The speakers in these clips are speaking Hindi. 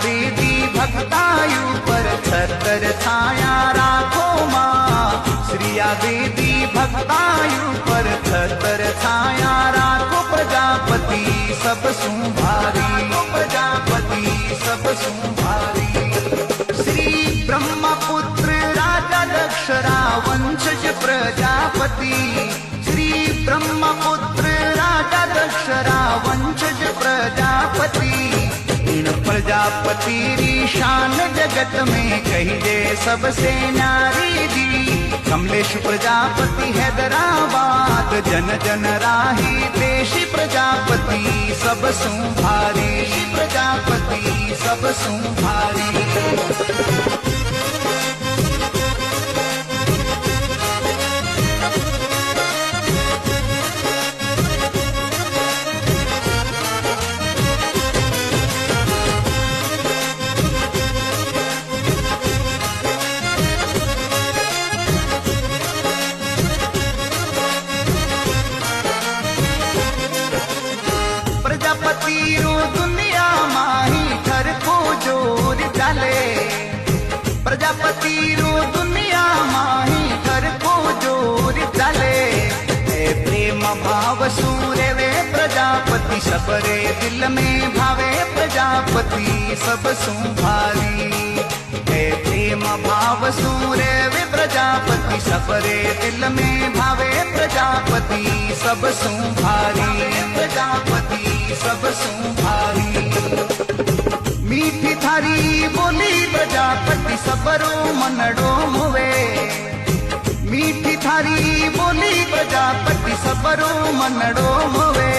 बेदी भक्तायु पर छतर छाया राखो मां। श्रिया बेदी भक्तायु पर छतर छाया राखो। प्रजापति सब सुभारी, प्रजापति सब सुभारी। श्री ब्रह्मपुत्र राजा दक्षरा वंशज प्रजापति। श्री ब्रह्मपुत्र राजा दक्षरा वंशज प्रजापति। इन प्रजापति री शान जगत में कही दे सबसे न्यारी दी। कमलेश प्रजापति हैदराबाद जन जन राही देशी। प्रजापति सब सुभारी, प्रजापति सब सुभारी। प्रजापति रो दुनिया माही घर को जोर डाले। प्रजापति रो दुनिया माही घर को जोर डाले। प्रेम भाव सूर्य वे प्रजापति सबरे दिल में भावे। प्रजापति सब सुभारी। प्रेम भाव सूर्य वे प्रजापति सबरे दिल में भावे। प्रजापति सब सुभारी, प्रजापति सब सुभारी। मीठी थारी बोली प्रजापति सबरो मनडो मुवे। मीठी थारी बोली प्रजापति सबरो मनडो मुवे।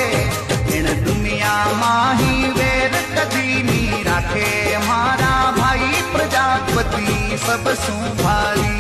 इन दुनिया माही वेर कदी नी राखे मारा भाई। प्रजापति सब सुभारी।